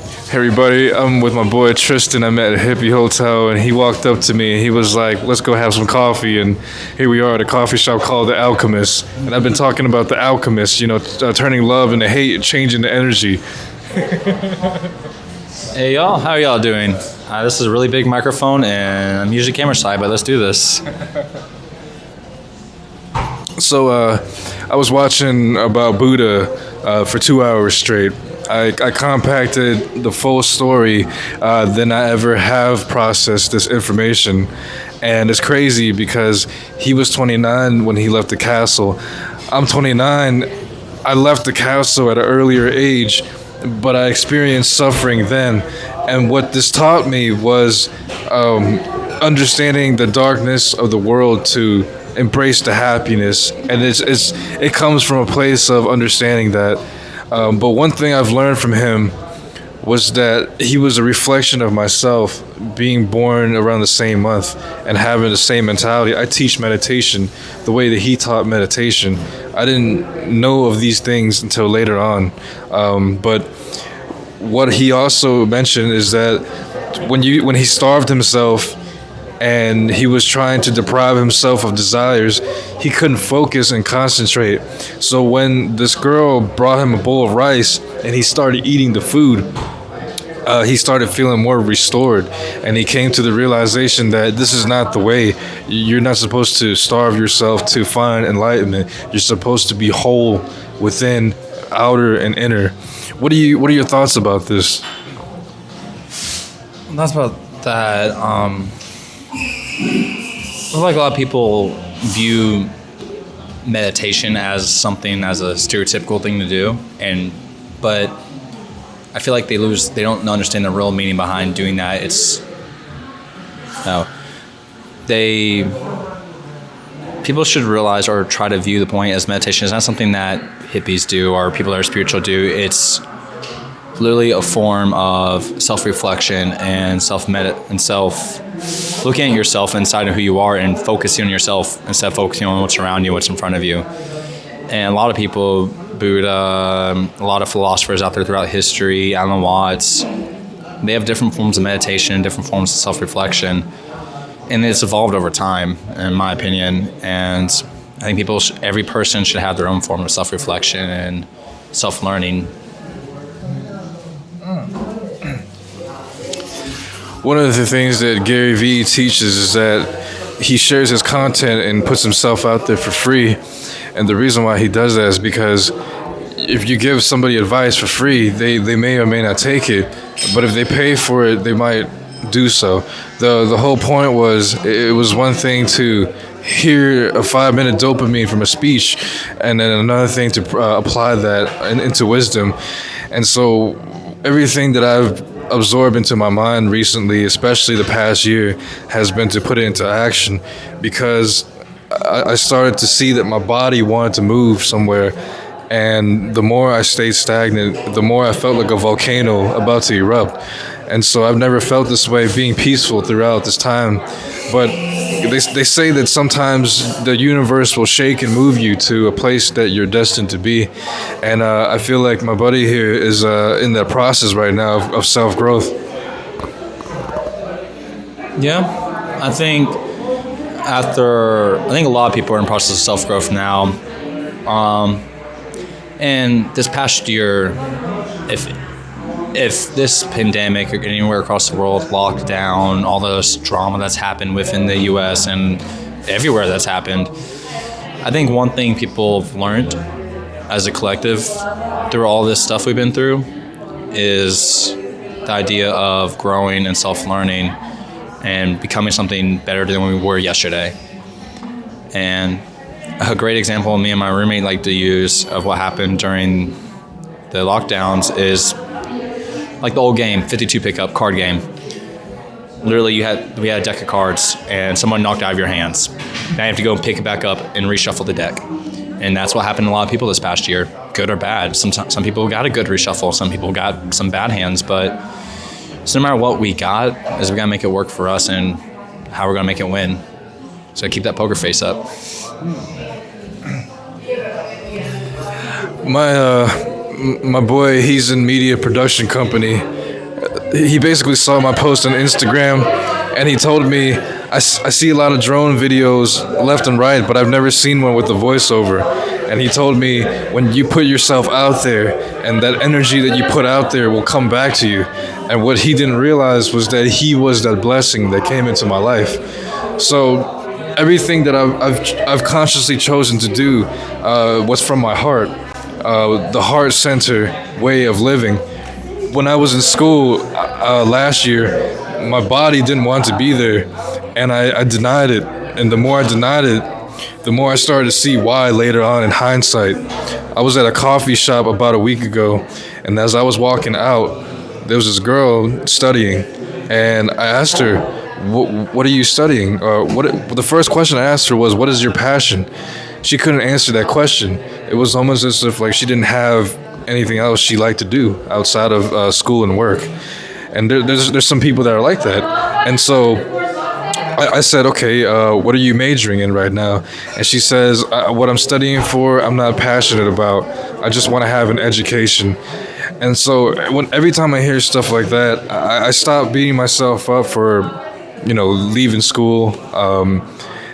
Hey everybody, I'm with my boy Tristan. I'm at a hippie hotel and he walked up to me and he was like, let's go have some coffee. And here we are at a coffee shop called The Alchemist. And I've been talking about The Alchemist, turning love into hate, changing the energy. Hey y'all, how are y'all doing? This is a really big microphone and I'm usually camera shy, but let's do this. So I was watching about Buddha for 2 hours straight. I compacted the full story than I ever have processed this information. And it's crazy because he was 29 when he left the castle. I'm 29. I left the castle at an earlier age, but I experienced suffering then. And what this taught me was understanding the darkness of the world to embrace the happiness. And it comes from a place of understanding that. But one thing I've learned from him was that he was a reflection of myself, being born around the same month and having the same mentality. I teach meditation the way that he taught meditation. I didn't know of these things until later on. But what he also mentioned is that when he starved himself and he was trying to deprive himself of desires, he couldn't focus and concentrate. So when this girl brought him a bowl of rice and he started eating the food, he started feeling more restored. And he came to the realization that this is not the way. You're not supposed to starve yourself to find enlightenment. You're supposed to be whole within, outer and inner. What are your thoughts about this? That's about that. I feel like a lot of people view meditation as a stereotypical thing to do, but I feel like they don't understand the real meaning behind doing that. People should realize or try to view the point as meditation is not something that hippies do or people that are spiritual do. It's literally a form of self-reflection and looking at yourself inside of who you are and focusing on yourself instead of focusing on what's around you, what's in front of you. And a lot of people, Buddha, a lot of philosophers out there throughout history, Alan Watts, they have different forms of meditation, different forms of self-reflection. And it's evolved over time, in my opinion. And I think every person should have their own form of self-reflection and self-learning. One of the things that Gary Vee teaches is that he shares his content and puts himself out there for free. And the reason why he does that is because if you give somebody advice for free, they may or may not take it. But if they pay for it, they might do so. The whole point was, it was one thing to hear a 5-minute dopamine from a speech, and then another thing to apply that into wisdom. And so everything that I've absorbed into my mind recently, especially the past year, has been to put it into action, because I started to see that my body wanted to move somewhere, and the more I stayed stagnant, the more I felt like a volcano about to erupt. And so I've never felt this way, being peaceful throughout this time. But they say that sometimes the universe will shake and move you to a place that you're destined to be. And I feel like my buddy here is in that process right now of self-growth. Yeah, I think a lot of people are in the process of self-growth now. And this past year, if this pandemic or anywhere across the world, lockdown, all this drama that's happened within the U.S. and everywhere that's happened, I think one thing people have learned as a collective through all this stuff we've been through is the idea of growing and self-learning and becoming something better than we were yesterday. And a great example me and my roommate like to use of what happened during the lockdowns is like the old game, 52 pickup card game. Literally, we had a deck of cards, and someone knocked it out of your hands. Now you have to go and pick it back up and reshuffle the deck. And that's what happened to a lot of people this past year, good or bad. Some people got a good reshuffle, some people got some bad hands, but so no matter what we got, is we gotta make it work for us and how we're gonna make it win. So keep that poker face up. My boy, he's in media production company, he basically saw my post on Instagram, and he told me, I see a lot of drone videos left and right, but I've never seen one with the voiceover. And he told me, when you put yourself out there, and that energy that you put out there will come back to you. And what he didn't realize was that he was that blessing that came into my life. So everything that I've consciously chosen to do was from my heart, the heart center way of living. When I was in school last year, my body didn't want to be there, and I denied it. And the more I denied it, the more I started to see why later on in hindsight. I was at a coffee shop about a week ago, and as I was walking out, there was this girl studying, and I asked her, what are you studying? The first question I asked her was, what is your passion? She couldn't answer that question. It was almost as if like she didn't have anything else she liked to do outside of school and work. And there's some people that are like that. And so I said, okay, what are you majoring in right now? And she says, what I'm studying for, I'm not passionate about. I just want to have an education. And so every time I hear stuff like that, I stop beating myself up for, leaving school.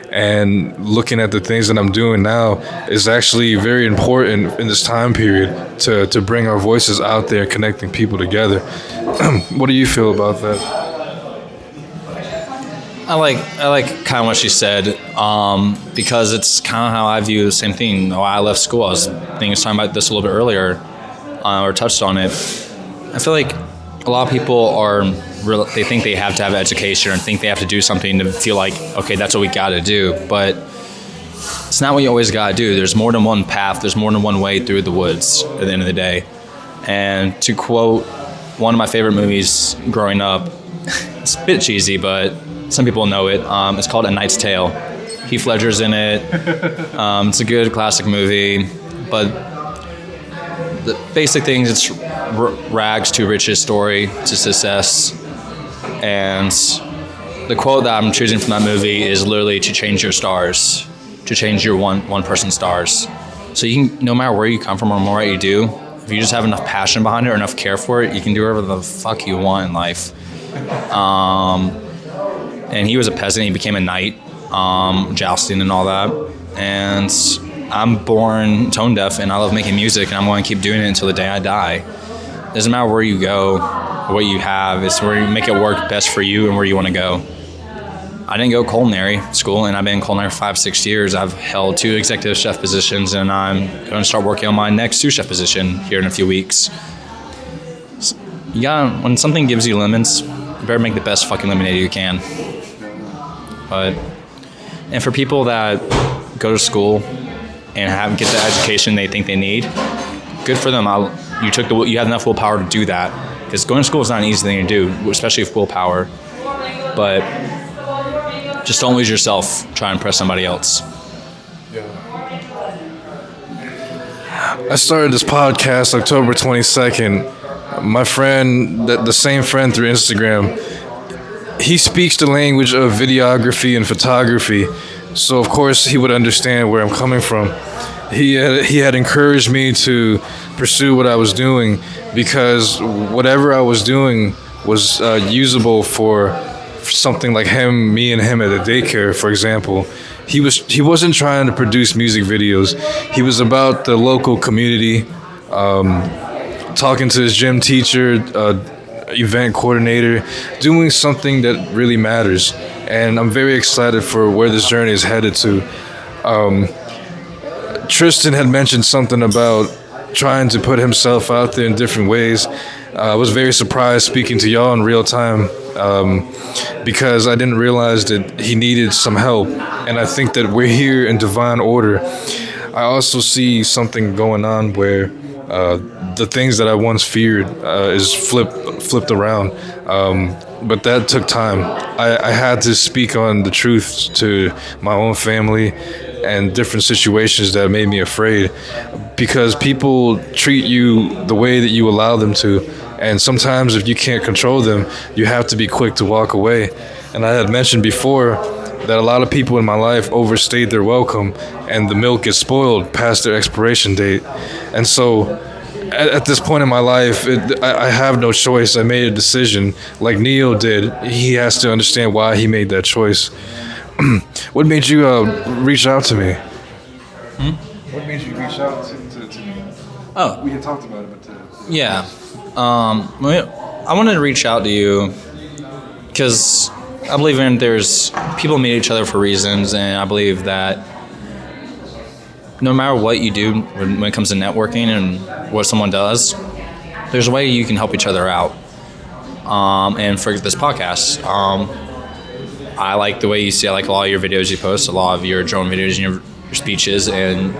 And looking at the things that I'm doing now is actually very important in this time period to bring our voices out there, connecting people together. What do you feel about that? I like kind of what she said, because it's kind of how I view the same thing. When I left school, I was talking about this a little bit earlier, or touched on it. I feel like a lot of people they think they have to have education or think they have to do something to feel like, okay, that's what we got to do. But it's not what you always got to do. There's more than one path. There's more than one way through the woods at the end of the day. And to quote one of my favorite movies growing up, it's a bit cheesy, but some people know it. It's called A Knight's Tale. Heath Ledger's in it. It's a good classic movie, but the basic things, it's rags to riches story to success. And the quote that I'm choosing from that movie is literally to change your stars, to change your one person's stars. So you can, no matter where you come from or what you do, if you just have enough passion behind it or enough care for it, you can do whatever the fuck you want in life. And he was a peasant. He became a knight, jousting and all that. And I'm born tone deaf, and I love making music, and I'm going to keep doing it until the day I die. Doesn't matter where you go or what you have. It's where you make it work best for you and where you want to go. I didn't go culinary school, and I've been in culinary for 5-6 years. I've held 2 executive chef positions, and I'm going to start working on my next sous chef position here in a few weeks. When something gives you lemons, you better make the best fucking lemonade you can. And for people that go to school and get the education they think they need, good for them. You have enough willpower to do that, because going to school is not an easy thing to do, especially with willpower. But just don't lose yourself trying to impress somebody else. I started this podcast October 22nd. My friend, the same friend through Instagram, he speaks the language of videography and photography. So of course he would understand where I'm coming from. He had encouraged me to pursue what I was doing, because whatever I was doing was usable for something like me and him at a daycare, for example. He wasn't trying to produce music videos. He was about the local community, talking to his gym teacher, event coordinator, doing something that really matters. And I'm very excited for where this journey is headed to. Tristan had mentioned something about trying to put himself out there in different ways. I was very surprised speaking to y'all in real time, because I didn't realize that he needed some help. And I think that we're here in divine order. I also see something going on where the things that I once feared is flipped around. But that took time. I had to speak on the truth to my own family and different situations that made me afraid, because people treat you the way that you allow them to. And sometimes if you can't control them, you have to be quick to walk away. And I had mentioned before that a lot of people in my life overstayed their welcome, and the milk gets spoiled past their expiration date. And so at this point in my life, I have no choice. I made a decision, like Neo did. He has to understand why he made that choice. What made you reach out to me? What made you reach out to me? Oh, We had talked about it, but yeah. I wanted to reach out to you because I believe there's people meet each other for reasons, and I believe that no matter what you do when it comes to networking and what someone does, there's a way you can help each other out. And for this podcast, I like the way you see. I like a lot of your videos you post, a lot of your drone videos and your speeches, and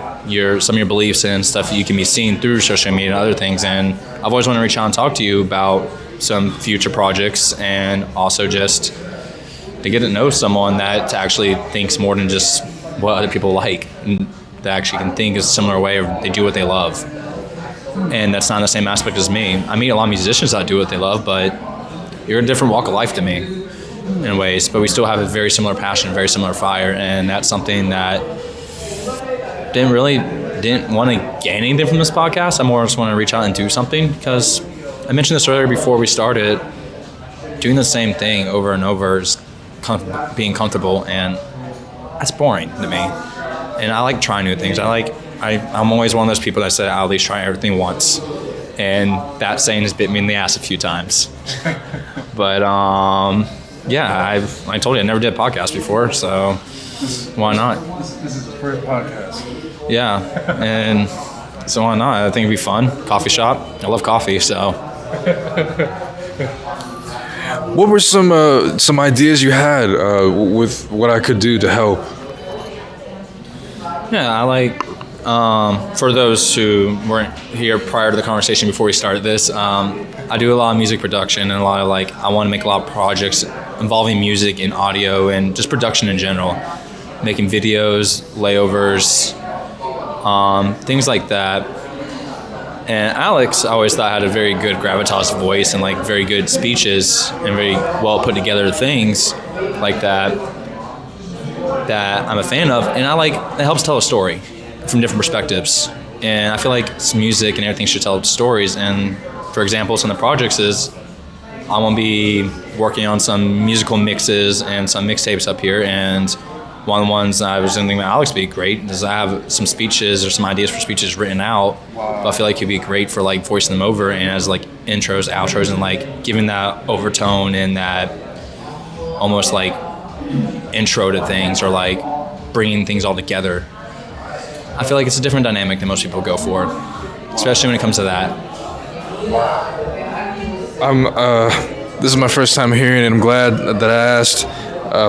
some of your beliefs and stuff that you can be seen through social media and other things. And I've always wanted to reach out and talk to you about some future projects, and also just to get to know someone that actually thinks more than just what other people like, and that actually can think in a similar way, or they do what they love. And that's not the same aspect as me. I meet a lot of musicians that do what they love, but you're a different walk of life to me in ways, but we still have a very similar passion, very similar fire, and that's something that didn't want to gain anything from this podcast. I more just want to reach out and do something, because I mentioned this earlier before we started. Doing the same thing over and over is being comfortable, and that's boring to me. And I like trying new things. I'm always one of those people that said I'll at least try everything once, and that saying has bit me in the ass a few times. But yeah, I told you I never did a podcast before, so why not? this is the first podcast. Yeah, and so why not? I think it'd be fun. Coffee shop. I love coffee, so. What were some ideas you had with what I could do to help? Yeah, I like, for those who weren't here prior to the conversation before we started this, I do a lot of music production, and I want to make a lot of projects involving music and audio and just production in general. Making videos, layovers, things like that. And Alex, I always thought, had a very good gravitas voice and very good speeches and very well put together things like that I'm a fan of. And it helps tell a story from different perspectives. And I feel like music and everything should tell stories. And for example, some of the projects is I'm going to be working on some musical mixes and some mixtapes up here. And one of the ones I was thinking about Alex would be great is I have some speeches or some ideas for speeches written out. Wow. But I feel like it'd be great for voicing them over and as intros, outros, and giving that overtone and that almost intro to things, or bringing things all together. I feel like it's a different dynamic than most people go for, especially when it comes to that. This is my first time hearing it. I'm glad that I asked.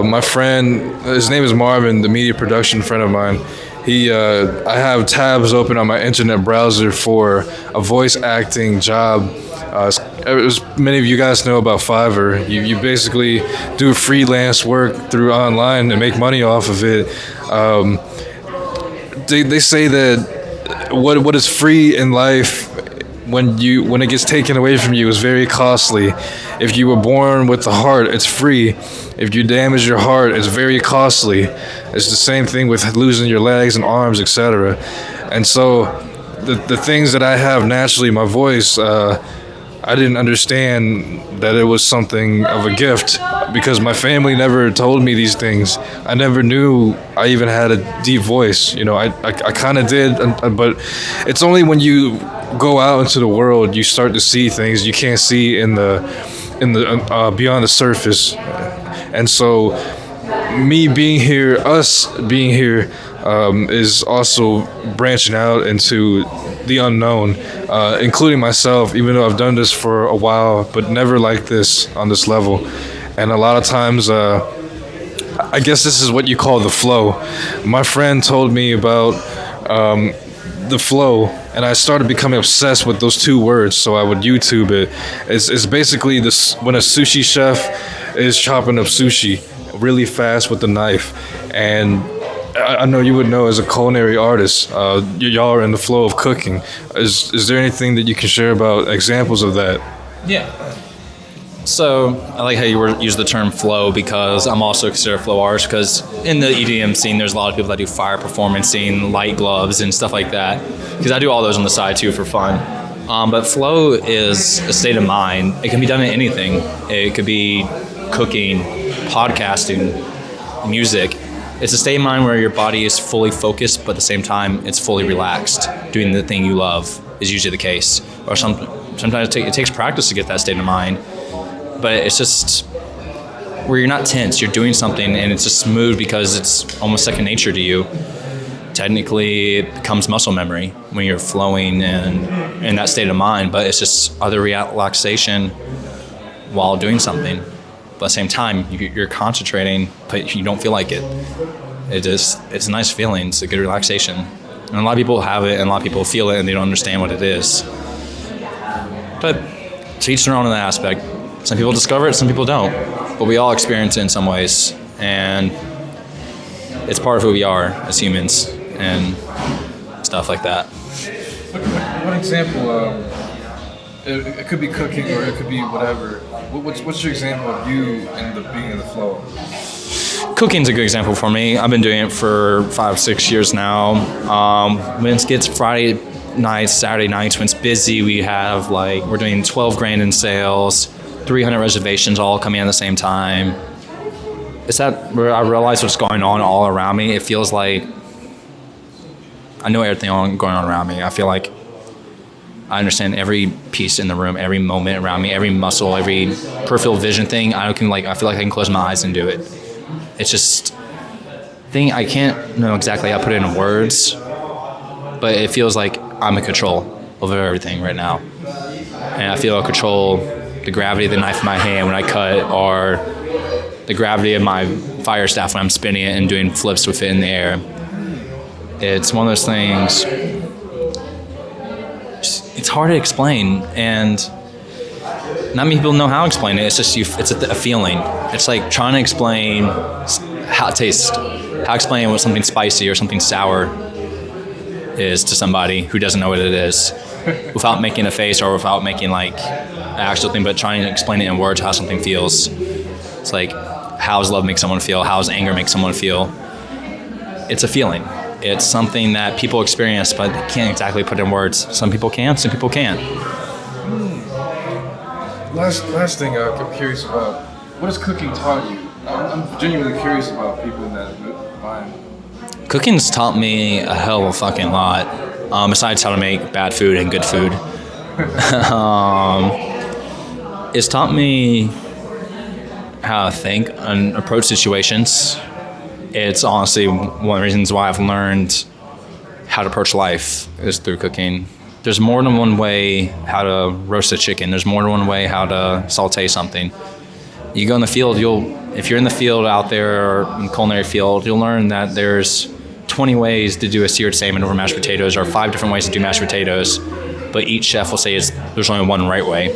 My friend, his name is Marvin, the media production friend of mine. I have tabs open on my internet browser for a voice acting job. As many of you guys know about Fiverr, you basically do freelance work through online and make money off of it. They say that what is free in life, when it gets taken away from you, is very costly. If you were born with the heart, it's free. If you damage your heart, it's very costly. It's the same thing with losing your legs and arms, etc. And so the things that I have naturally, my voice, I didn't understand that it was something of a gift, because my family never told me these things. I never knew I even had a deep voice. I kind of did, but it's only when you go out into the world you start to see things you can't see in the beyond the surface. And so me being here, us being here, is also branching out into the unknown, including myself, even though I've done this for a while, but never like this on this level. And a lot of times, I guess this is what you call the flow. My friend told me about the flow, and I started becoming obsessed with those two words, so I would YouTube it. It's basically this: when a sushi chef is chopping up sushi really fast with the knife. And I know you would know, as a culinary artist, y'all are in the flow of cooking. Is there anything that you can share about examples of that? Yeah. So I like how you use the term flow, because I'm also considered a flow artist, because in the EDM scene there's a lot of people that do fire performance scene, light gloves and stuff like that, because I do all those on the side too for fun. But flow is a state of mind. It can be done in anything. It could be cooking, podcasting, music. It's a state of mind where your body is fully focused, but at the same time, it's fully relaxed. Doing the thing you love is usually the case. Or sometimes it takes practice to get that state of mind. But it's just where you're not tense. You're doing something, and it's just smooth because it's almost second nature to you. Technically, it becomes muscle memory when you're flowing and in that state of mind, but it's just other relaxation while doing something. But at the same time, you're concentrating, but you don't feel like it. It's a nice feeling. It's a good relaxation. And a lot of people have it, and a lot of people feel it, and they don't understand what it is. But to each their own in that aspect. Some people discover it, some people don't. But we all experience it in some ways, and it's part of who we are as humans and stuff like that. One example, it could be cooking or it could be whatever. What's your example of you being in the flow? Cooking's a good example for me. I've been doing it for 5-6 years now. When it gets Friday nights, Saturday nights, when it's busy, we're doing 12 grand in sales, 300 reservations all coming in at the same time. It's that where I realize what's going on all around me. It feels like I know everything going on around me. I feel like I understand every piece in the room, every moment around me, every muscle, every peripheral vision thing. I feel like I can close my eyes and do it. It's just thing I can't know exactly how to put it in words, but it feels like I'm in control over everything right now. And I feel I control the gravity of the knife in my hand when I cut, or the gravity of my fire staff when I'm spinning it and doing flips with it in the air. It's one of those things, it's hard to explain, and not many people know how to explain it. It's just it's a feeling. It's like trying to explain how it tastes, how to explain what something spicy or something sour is to somebody who doesn't know what it is, without making a face or without making like an actual thing, but trying to explain it in words how something feels. It's like, how does love make someone feel? How does anger make someone feel? It's a feeling. It's something that people experience, but they can't exactly put in words. Some people can, some people can't. Last thing I'm curious about, what has cooking taught you? I'm genuinely curious about people in that mind. Cooking's taught me a hell of a fucking lot, besides how to make bad food and good food. It's taught me how to think and approach situations. It's honestly one of the reasons why I've learned how to approach life is through cooking. There's more than one way how to roast a chicken. There's more than one way how to saute something. You go in the field, if you're in the field out there or in the culinary field, you'll learn that there's 20 ways to do a seared salmon over mashed potatoes, or 5 different ways to do mashed potatoes, but each chef will say there's only one right way.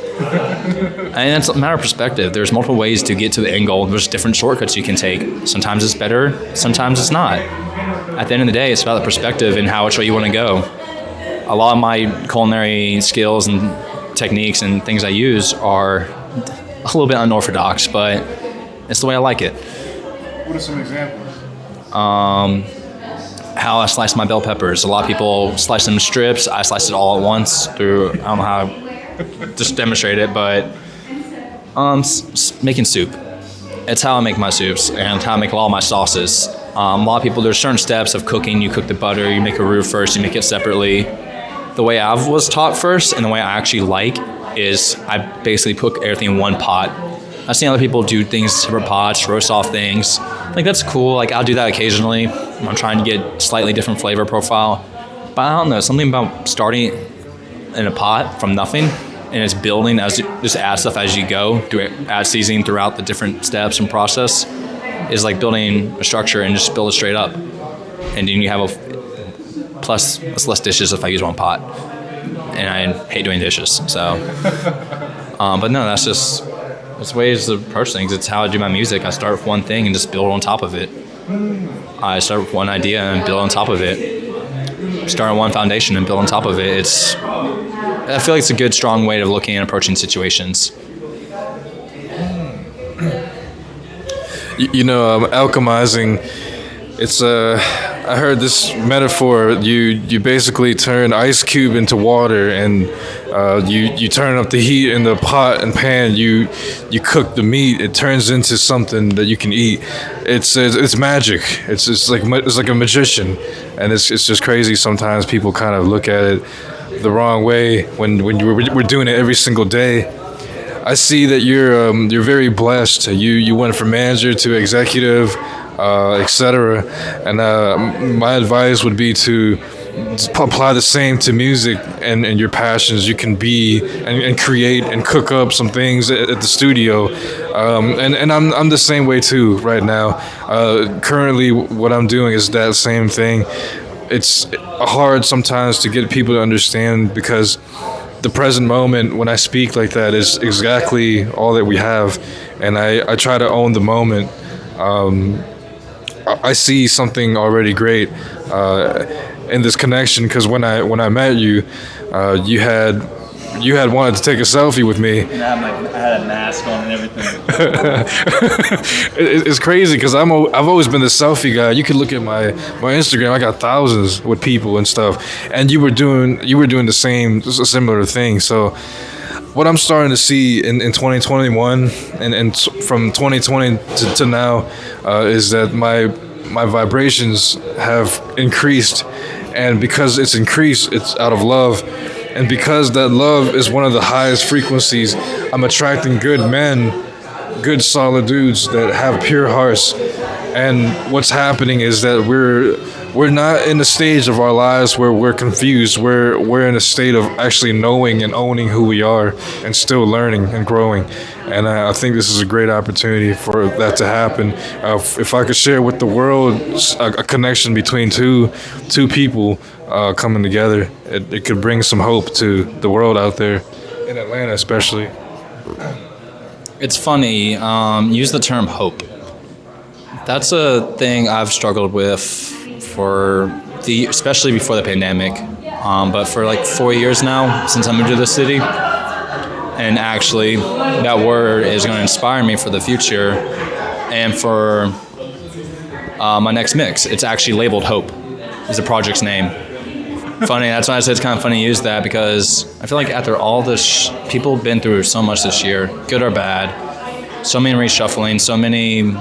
And it's a matter of perspective. There's multiple ways to get to the end goal. There's different shortcuts you can take. Sometimes it's better, sometimes it's not. At the end of the day, it's about the perspective and which way you want to go. A lot of my culinary skills and techniques and things I use are a little bit unorthodox, but it's the way I like it. What are some examples? How I slice my bell peppers. A lot of people slice them in strips. I slice it all at once through, I don't know how to just demonstrate it, but making soup. It's how I make my soups and how I make all my sauces. A lot of people, there's certain steps of cooking. You cook the butter, you make a roux first, you make it separately. The way I was taught first and the way I actually like is I basically cook everything in one pot. I've seen other people do things in separate pots, roast off things. Like, that's cool. Like, I'll do that occasionally. I'm trying to get slightly different flavor profile. But I don't know, something about starting in a pot from nothing and it's building as you just add stuff as you go, add seasoning throughout the different steps and process, is like building a structure and just build it straight up. And then you have plus it's less dishes if I use one pot. And I hate doing dishes, so. But no, it's ways to approach things. It's how I do my music. I start with one thing and just build on top of it. I start with one idea and build on top of it. Start on one foundation and build on top of it. I feel like it's a good, strong way of looking and approaching situations. Alchemizing. I heard this metaphor. You basically turn ice cube into water, and You turn up the heat in the pot and pan. You cook the meat. It turns into something that you can eat. It's magic. It's like a magician, and it's just crazy. Sometimes people kind of look at it the wrong way when we're doing it every single day. I see that you're very blessed. You went from manager to executive, etc. And my advice would be to apply the same to music and your passions. You can be and create and cook up some things at the studio, and I'm the same way too right now. Currently, what I'm doing is that same thing. It's hard sometimes to get people to understand because the present moment when I speak like that is exactly all that we have, and I try to own the moment. I see something already great in this connection because when I met you, you had wanted to take a selfie with me. And I had a mask on and everything. It's crazy because I've always been the selfie guy. You could look at my Instagram. I got thousands with people and stuff, and you were doing the same, a similar thing. So what I'm starting to see in 2021 and from 2020 to now is that my vibrations have increased, and because it's increased, it's out of love. And because that love is one of the highest frequencies, I'm attracting good men, good solid dudes that have pure hearts. And what's happening is that we're not in a stage of our lives where we're confused. We're in a state of actually knowing and owning who we are and still learning and growing. And I think this is a great opportunity for that to happen. If I could share with the world a connection between two people coming together, it could bring some hope to the world out there, in Atlanta especially. It's funny, use the term hope. That's a thing I've struggled with especially before the pandemic, but for like 4 years now since I moved to the city. And actually, that word is going to inspire me for the future and for my next mix. It's actually labeled Hope, is the project's name. Funny, that's why I said it's kind of funny to use that, because I feel like after all this, people have been through so much this year, good or bad, so many reshuffling, so many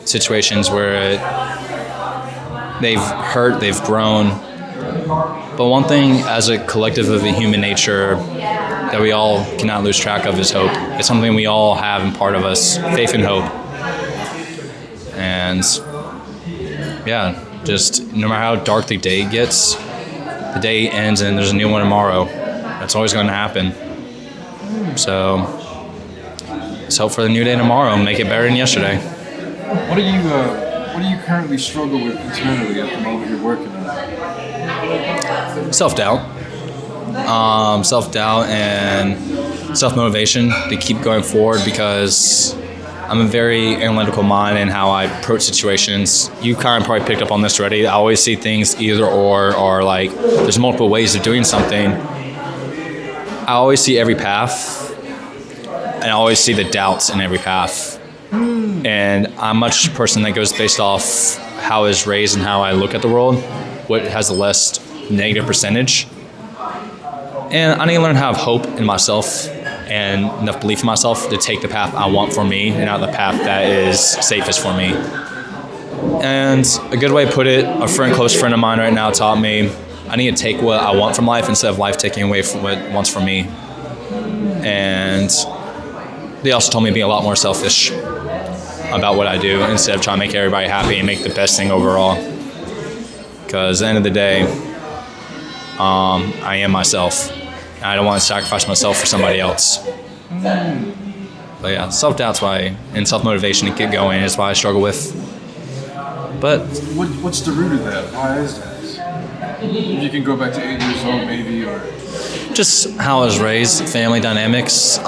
situations where they've hurt, they've grown. But one thing as a collective of the human nature that we all cannot lose track of is hope. It's something we all have in part of us, faith and hope. And yeah, just no matter how dark the day gets, the day ends and there's a new one tomorrow. That's always going to happen. So let's hope for the new day tomorrow and make it better than yesterday. What do you currently struggle with internally at the moment you're working on? Self-doubt. Self-doubt and self-motivation to keep going forward, because I'm a very analytical mind in how I approach situations. You kind of probably picked up on this already. I always see things either or like there's multiple ways of doing something. I always see every path, and I always see the doubts in every path. And I'm much a person that goes based off how I was raised and how I look at the world, what has the less negative percentage. And I need to learn how to have hope in myself and enough belief in myself to take the path I want for me and not the path that is safest for me. And a good way to put it, a close friend of mine right now taught me, I need to take what I want from life instead of life taking away from what it wants from me. And they also told me to be a lot more selfish about what I do instead of trying to make everybody happy and make the best thing overall. Because at the end of the day, I am myself. I don't want to sacrifice myself for somebody else. But yeah, self-doubt's why, and self-motivation to keep going is why I struggle with. But what's the root of that? Why is that? If you can go back to 8 years old maybe, or just how I was raised, family dynamics,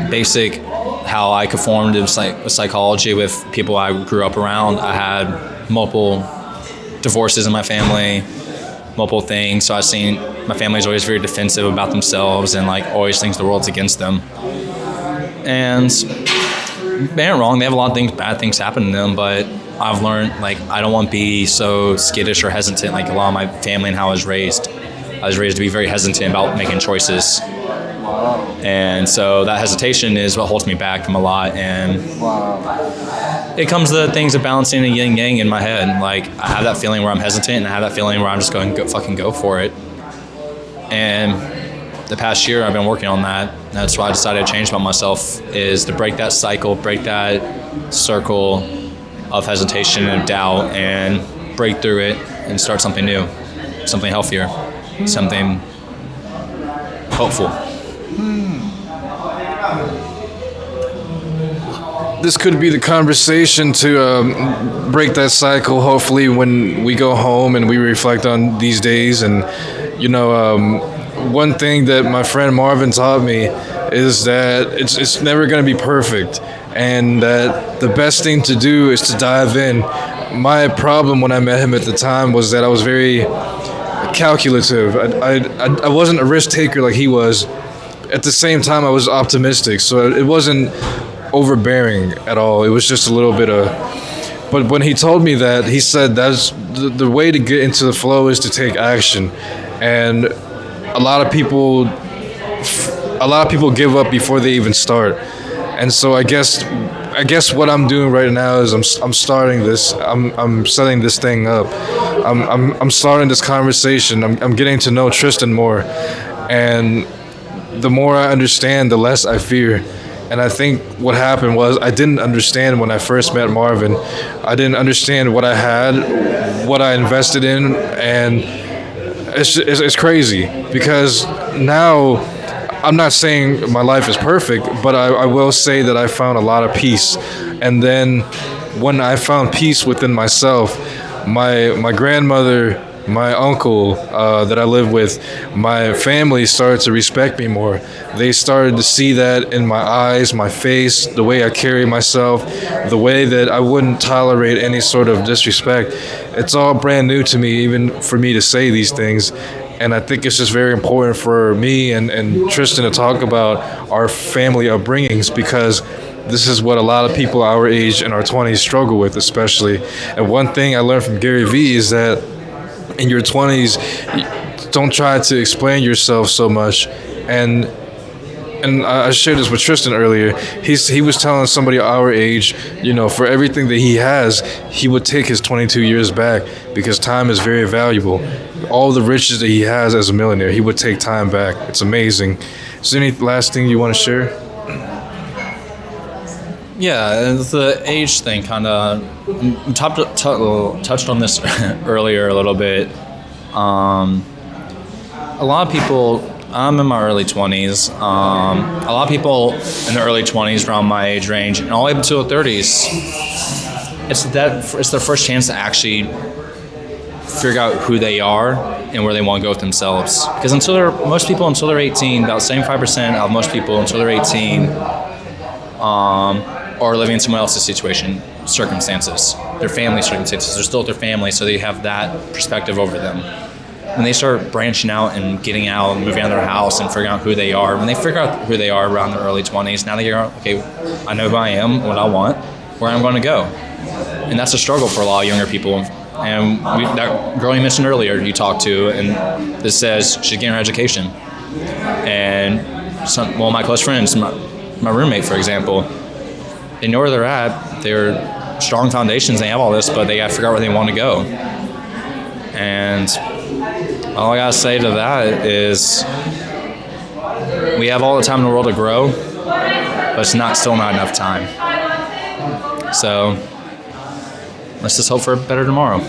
basic how I conformed to psychology with people I grew up around. I had multiple divorces in my family, multiple things. So I've seen my family's always very defensive about themselves and like always thinks the world's against them. And they aren't wrong. They have a lot of things, bad things happen to them, but I've learned like I don't want to be so skittish or hesitant like a lot of my family and how I was raised. I was raised to be very hesitant about making choices. And so that hesitation is what holds me back from a lot. And it comes to things of balancing the yin and yang in my head. Like, I have that feeling where I'm hesitant, and I have that feeling where I'm just going to fucking go for it. And the past year I've been working on that. That's why I decided to change about myself, is to break that cycle, break that circle of hesitation and doubt, and break through it and start something new, something healthier, something hopeful. This could be the conversation to break that cycle, hopefully, when we go home and we reflect on these days. And, one thing that my friend Marvin taught me is that it's never going to be perfect, and that the best thing to do is to dive in. My problem when I met him at the time was that I was very calculative. I wasn't a risk taker like he was. At the same time, I was optimistic, so it wasn't overbearing at all. It was just a little bit of. But when he told me that, he said that's the way to get into the flow is to take action, and a lot of people give up before they even start. And so I guess what I'm doing right now is I'm starting this. I'm setting this thing up. I'm starting this conversation. I'm getting to know Tristan more, and the more I understand, the less I fear. And I think what happened was I didn't understand when I first met Marvin. I didn't understand what I had, what I invested in, and it's crazy because now I'm not saying my life is perfect, but I will say that I found a lot of peace. And then when I found peace within myself, my grandmother, my uncle that I live with, my family started to respect me more. They started to see that in my eyes, my face, the way I carry myself, the way that I wouldn't tolerate any sort of disrespect. It's all brand new to me, even for me to say these things. And I think it's just very important for me and Tristan to talk about our family upbringings, because this is what a lot of people our age in our 20s struggle with, especially. And one thing I learned from Gary Vee is that in your 20s, don't try to explain yourself so much. And I shared this with Tristan earlier. He was telling somebody our age, for everything that he has, he would take his 22 years back because time is very valuable. All the riches that he has as a millionaire, he would take time back. It's amazing. Is there any last thing you want to share? Yeah, the age thing kind of touched on this earlier a little bit. A lot of people, I'm in my early 20s. A lot of people in the early 20s around my age range and all the way up until the 30s, it's their first chance to actually figure out who they are and where they want to go with themselves. Because most people until they're 18, about 75% of most people until they're 18 are living in someone else's circumstances, their family circumstances. They're still with their family, so they have that perspective over them. When they start branching out and getting out and moving out of their house and figuring out who they are, when they figure out who they are around their early 20s, now they go, okay, I know who I am, what I want, where I'm going to go. And that's a struggle for a lot of younger people. And that girl you mentioned earlier, you talked to, and this says she's getting her education. And one of my close friends, my roommate, for example, they know where they're at. They're strong foundations. They have all this, but they got to figure out where they want to go. And all I got to say to that is we have all the time in the world to grow, but it's still not enough time. So let's just hope for a better tomorrow.